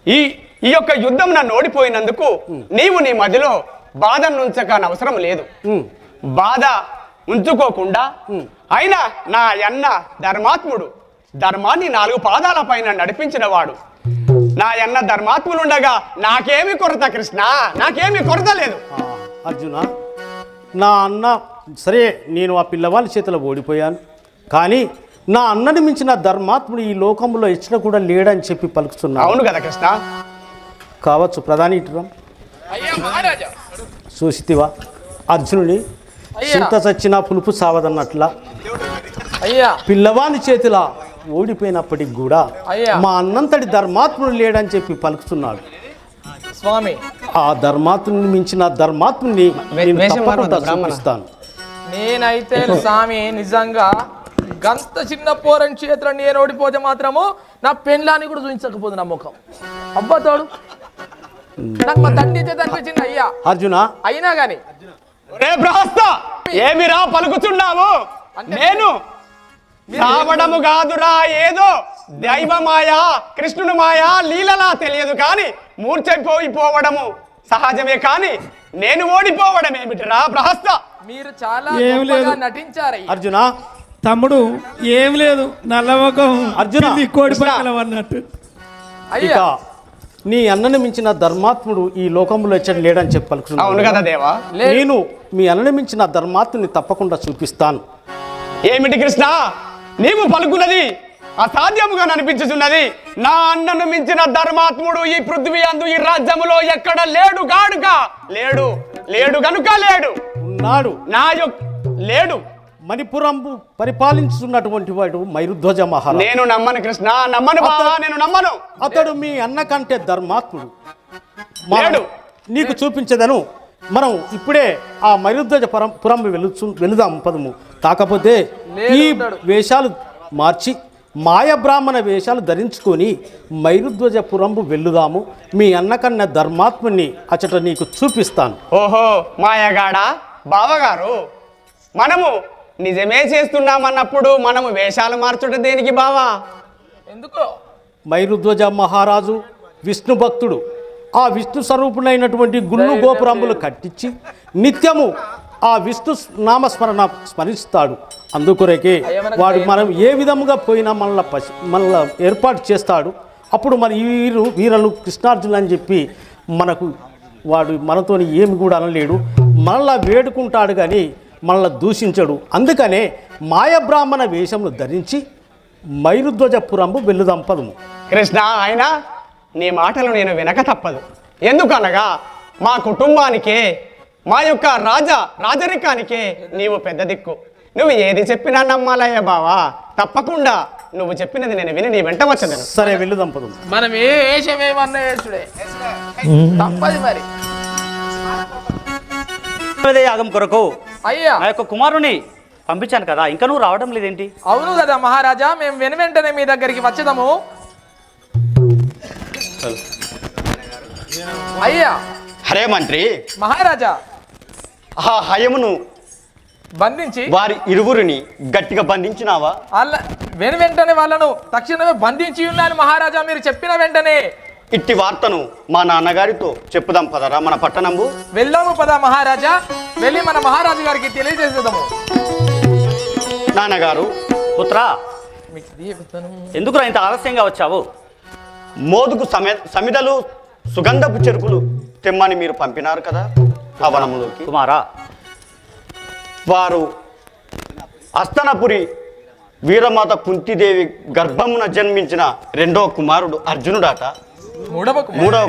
ఈ ఈ యొక్క యుద్ధం నన్ను ఓడిపోయినందుకు నీవు నీ మధ్యలో బాధను ఉంచకనవసరం లేదు. బాధ ఉంచుకోకుండా అయినా నా అన్న ధర్మాత్ముడు, ధర్మాన్ని 4 పాదాల పైన నడిపించిన వాడు. నా అన్న ధర్మాత్ములుండగా నాకేమి కొరత కృష్ణ, నాకేమి కొరత లేదు. అర్జున, నా అన్న సరే, నేను ఆ పిల్లవాళ్ళ చేతిలో ఓడిపోయాను, కానీ నా అన్నని మించిన ధర్మాత్ముడు ఈ లోకంలో ఇచ్చిన కూడా లేడని చెప్పి పలుకుతున్నా. అవును కదా కృష్ణ. కావచ్చు ప్రధాని ఇటురం చూసితివా అర్జునుని చింత చచ్చినా పులుపు సావదన్నట్లా పిల్లవాని చేతిలా ఓడిపోయినప్పటికి కూడా మా అన్నంతటి ధర్మాత్ముడు లేడని చెప్పి పలుకుతున్నాడు స్వామి. ఆ ధర్మాత్ముని మించిన ధర్మాత్ముని చూపిస్తాను. నేనైతే స్వామి నిజంగా గంత చిన్న పోరని చేతిలో నేను ఓడిపోతే మాత్రము నా పెళ్ళాన్ని కూడా చూపించకపోదు నా ముఖం. అబ్బతోడు నాకు మా తండ్రి చేత అనిపించింది అయ్యా. అర్జున అయినా గాని ఏమిరా పలుకుతున్నావు? నేను రావడము కాదురా, ఏదో దైవమాయా కృష్ణుని మాయా లీలలా తెలియదు కానీ మూర్ఛపోయిపోవడము సహజమే, కానీ నేను ఓడిపోవడం ఏమిటిరా ప్రహస్త? మీరు చాలా గొప్పగా నటించారు అర్జున. తమ్ముడు ఏం లేదు, నల్లముఖం అర్జున కోడి పక్కల అన్నట్టు. అయ్యా నీ అన్నని మించిన ధర్మాత్ముడు ఈ లోకంలో ఎచ్చడి లేడని చెప్పి పలుకుతున్నాను. అవును కదా దేవా. నేను మీ అన్నని మించిన ధర్మాత్ముని తప్పకుండా చూపిస్తాను. ఏమిటి కృష్ణ నీవు పలుకున్నది? అసాధ్యముగా అనిపించుచున్నది. నా అన్నను మించిన ధర్మాత్ముడు ఈ పృథ్వీ అందు ఈ రాజ్యములో ఎక్కడ లేడు గాడుక. లేడు లేడు గనుక లేడు. ఉన్నాడు. నా యొక్క లేడు. మణిపురంబు పరిపాలించున్నటువంటి వాడు మైరుధ్వజ మహారాజు. నేను నమ్మను కృష్ణ, నమ్మను బావా, నేను నమ్మను. అతడు మీ అన్న కంటే ధర్మాత్ముడు. లేడు. నీకు చూపించదను. మనం ఇప్పుడే ఆ మైరుధ్వజ పురం వెళుదాం పదము. కాకపోతే ఈ వేషాలు మార్చి మాయ బ్రాహ్మణ వేషాలు ధరించుకొని మైరుధ్వజ పురంబు వెళ్ళుదాము. మీ అన్నకన్న ధర్మాత్ముని అచట నీకు చూపిస్తాను. ఓహో మాయగాడా బావగారు, మనము నిజమే చేస్తున్నామన్నప్పుడు మనము వేషాలు మార్చుట దేనికి బావా? ఎందుకో మైరుధ్వజ మహారాజు విష్ణు భక్తుడు. ఆ విష్ణు స్వరూపునైనటువంటి గుళ్ళు గోపురంబులు కట్టించి నిత్యము ఆ విష్ణు నామస్మరణ స్మరిస్తాడు. అందుకొరకే వాడు మనం ఏ విధముగా పోయినా మనల్ని ఏర్పాటు చేస్తాడు. అప్పుడు మరి వీరలు కృష్ణార్జునులు అని చెప్పి మనకు వాడు మనతోని ఏమి కూడా అనలేడు. మనల్లా వేడుకుంటాడు కానీ మనల్ని దూషించడు. అందుకనే మాయబ్రాహ్మణ వేషములు ధరించి మైరుధ్వజపురంబు వెళ్లుదాం పదము. కృష్ణ, అయినా నీ మాటలు నేను వినక తప్పదు. ఎందుకనగా మా కుటుంబానికే, మా యొక్క రాజరికానికే నీవు పెద్ద దిక్కు. నువ్వు ఏది చెప్పినా నమ్మాలయ్య బావా. తప్పకుండా నువ్వు చెప్పినది నేను విని నీ వెంట వచ్చేదను. సరే వెళ్లుదాం పదము. మనం ఏ వేషమేమన్నా వేసుడే తప్పది మరి. యాగం కొరకు అయ్యా నా యొక్క కుమారుని పంపించాను కదా, ఇంకా నువ్వు రావడం లేదేంటి? అవును కదా మహారాజా, మేము వెంటనే మీ దగ్గరికి వచ్చేదాము. అయ్యా హరే మంత్రి మహారాజా, ఆ హయమును బంధించి వారి ఇరువురిని గట్టిగా బంధించినావా? వాళ్ళ వెంటనే వాళ్ళను తక్షణమే బంధించి ఉన్నాను మహారాజా. మీరు చెప్పిన వెంటనే ఇట్టి వార్తను మా నాన్నగారితో చెప్పుదాం పదరా మన పట్టణంబు. వెళ్ళాము పదా మహారాజా. వెళ్ళి మన మహారాజు గారికి తెలియజేసేదాము. నాన్నగారు, పుత్రా ఎందుకు ఇంత ఆలస్యంగా వచ్చావు? మోదుకు సమిదలు సుగంధపు చెరుకులు తెమ్మని మీరు పంపినారు కదా ఆ వనములోకి. కుమారా, వారు అస్తనపురి వీరమాత కుంతిదేవి గర్భమున జన్మించిన రెండో కుమారుడు అర్జునుడాట. మూడవ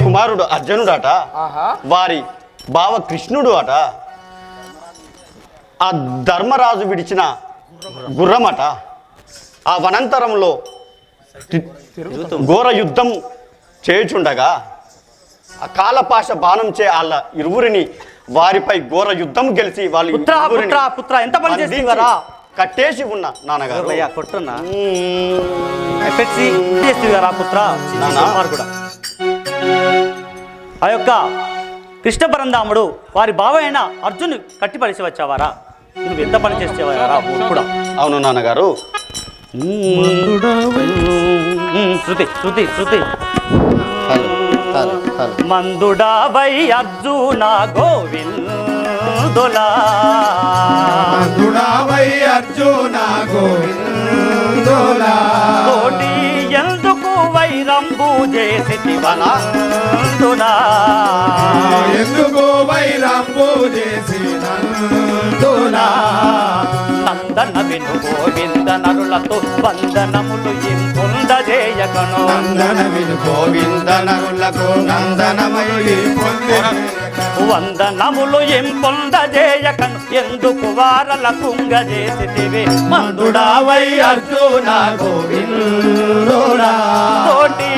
కుమారుడు అర్జునుడాట. వారి బావ కృష్ణుడు అట. ఆ ధర్మరాజు విడిచిన గుర్రమట. ఆ వనంతరంలో ఘోర యుద్ధం చేయుచుండగా ఆ కాలపాశ బాణం చే వాళ్ళ ఇరువురిని వారిపై ఘోర యుద్ధం గెలిచి వాళ్ళు ఎంత పని చేసేవారా? కట్టేసి ఉన్నా నాన్నగారు. కొట్టున్నా పుత్ర. కూడా ఆ యొక్క కృష్ణ పరంధాముడు వారి బావ అయిన అర్జున్ కట్టిపడిసి వచ్చావారా? నువ్వు ఎంత పని చేసేవారా? కూడా అవును నాన్నగారు. శృతి శృతి శృతి మందుడావై అర్జున గోవిందులా మందుడావై అర్జున గోవిందులా తోటి ఎందుకు వైరంబు చేసిటివనందునా ఎందుకు వైరంబు చేసినందునా నందన విను గోవింద నరులతో వందనములు ఇంపొందజేయకను నందన విను గోవింద నరులకు నందనములు వందనములు ఇంపొందజేయకను ఎందుకు వారల కుంగజేసితివి మందుడావై అర్జున గోవిందుడా తోటి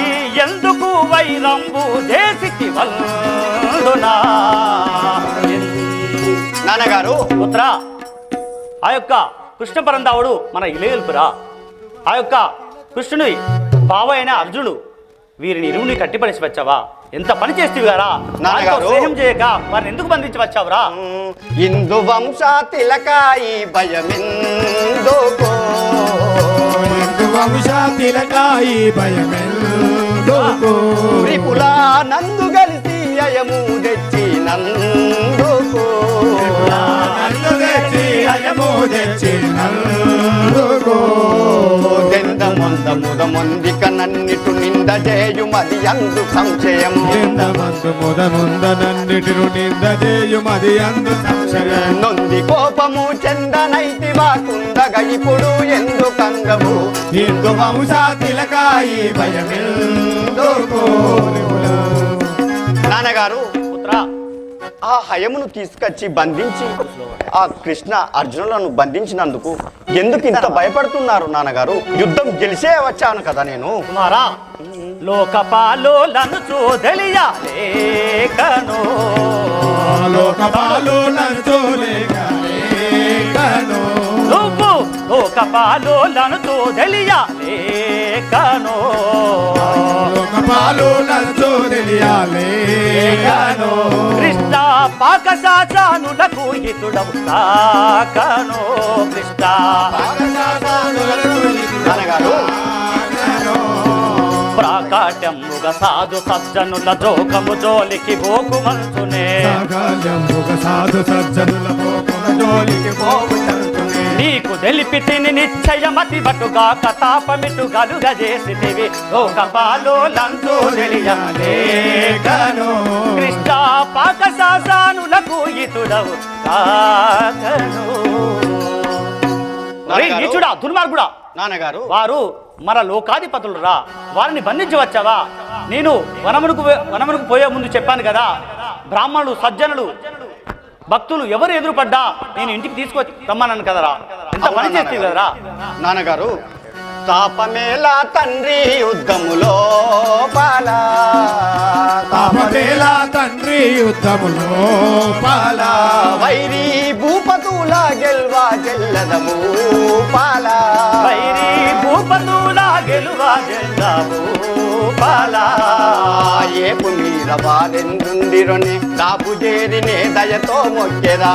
ఎందుకు వైరంబు చేసిటివందునా నాన్నగారు పుత్ర ఆ యొక్క కృష్ణ పరంధావుడు మన ఇలేల్పురా ఆ యొక్క కృష్ణుని బావ అయిన అర్జునుడు వీరిని ఇరువుని కట్టిపడేసి వచ్చావా ఎంత పని చేస్తేవి గారా నాన్నగారు స్నేహం చేయక వారిని ఎందుకు బంధించి వచ్చావురా ఇందు వంశ తిలకాయి భయమెందుకో హిందూ వంశ తిలకాయి భయమెందుకో త్రిపులా నందు కలిసి అయము తెచ్చి నందుకో నన్ను తెచ్చి అయము తెచ్చి నందుకో దెంద మొంద ముద మొందిక నన్నిటు నింద చేయుమది అందు సంశయము ఎంతమందు ముదముందనన్నిటిను నింద చేయుమది అందు సంశయం నొంది కోపము చెందనైతివా కుందగ ఇప్పుడు ఎందుకంగము హిందూ వంశ తిలకాయి భయమెందుకో నాన్నగారు పుత్ర ఆ హయమును తీసుకొచ్చి బంధించి ఆ కృష్ణ అర్జునులను బంధించినందుకు ఎందుకు ఇంత భయపడుతున్నారు నాన్నగారు యుద్ధం గెలిచే వచ్చాను కదా నేను కుమారా లోకపాలోలను చూదలియాలేకను లోకపాలు నంచోలేకను నువ్వు లోకపాలోలను చూదలియాలేకను లోకపాలు నంచోలేకను కృష్ణ పాకశాచానులకు హితుడవు తాకను కృష్ణ నాన్నగారు ప్రాకాట్యముగ సాధు సజ్జనుల జోకము జోలికి పోకు మనసునే సాధు సజ్జనుల పోకున జోలికి పోవుచుంటునే నీకు తెలిపి తిని నిశ్చయమతి బటుగా కతాపమిటు గలుగజేసితివి లోకపాలో లంచో తెలియాలేకను కృష్ణ పాకశాసానులకు ఇతుడవు కాకను నీచుడా దుర్మార్గుడా నాన్నగారు వారు మన లోకాధిపతులు రా వారిని బంధించి వచ్చావా నేను వనమునకు పోయే ముందు చెప్పాను కదా బ్రాహ్మణులు సజ్జనులు భక్తులు ఎవరు ఎదురుపడ్డా నేను ఇంటికి తీసుకొచ్చి రమ్మన్నాను కదరా ఎంత పని చేస్తే కదరా నాన్నగారు తాపమేలా తండ్రి యుద్ధములో పాలా తాపమేలా తండ్రి యుద్ధములో పాలా వైరి భూపతుల గెల్వా జల్లదము పాలా వైరి భూపతులా గెలువా జెల్లవు పాలా ఏపు మీర వారెందుండిరొని దాపు చేరినే దయతో మొక్కెదా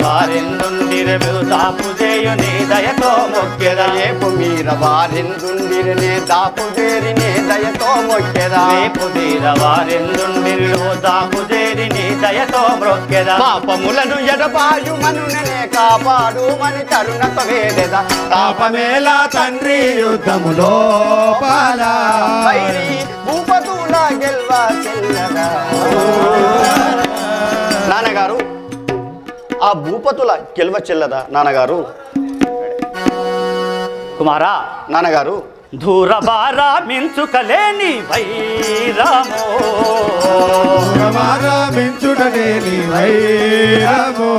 వారెందుండిరవు దాపు చేయుని దయతో మొక్కెదా ఏపు మీర వారెందుండిరనే దాపు చేరినే దయతో మొక్కెదా రేపు తీర వారెందుండిరవు దాపు చేరిని దయతో మొక్కెదా పాపములను ఎడబాయు మనుననే కాపాడు మని తరుణత వేదెదా తాపమేలా తండ్రి యుద్ధములో పాలా వైరి భూపతుల గెల్వా చెల్లదా నాన్నగారు ఆ భూపతుల గెల్వ చెల్లదా నాన్నగారు కుమారా నాన్నగారు దూరబారా మించుకలేని వైరమో మించుడనే నీ వైరమో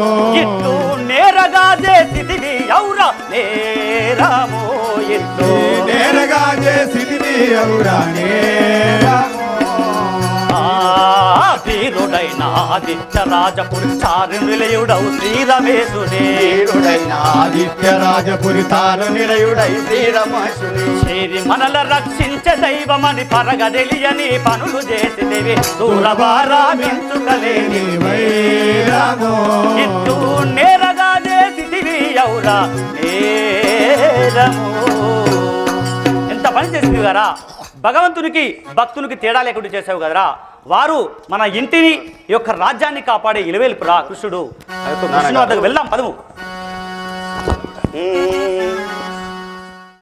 ఇట్టు నేరగా చేసిదివి ఔరా నేరమో ఇట్టు నేరగా చేసిది ఎవరా నేరమో వీరుడైన ఆదిత్య రాజపురి చారు నిలయుడవు శ్రీరమేశుడే వీరుడైన ఆదిత్య రాజపురి తాను నిలయుడై శ్రీరమేశుని చేరి మనల రక్షించే దైవమని పరగదెలియని పనులు చేసిదివి దూరబారా మించుకలేని వైరమో ఇట్టు నేరగా చేసిదివి ఔరా నేరమో ఎంత పని చేసింది గారా భగవంతునికి భక్తునికి తేడా లేకుండా చేసావు కదరా. వారు మన ఇంటిని ఈ యొక్క రాజ్యాన్ని కాపాడే ఇలవేల్పురా కృష్ణుడు. ఆ యొక్క కృష్ణుని వద్దకు వెళ్దాం పదము.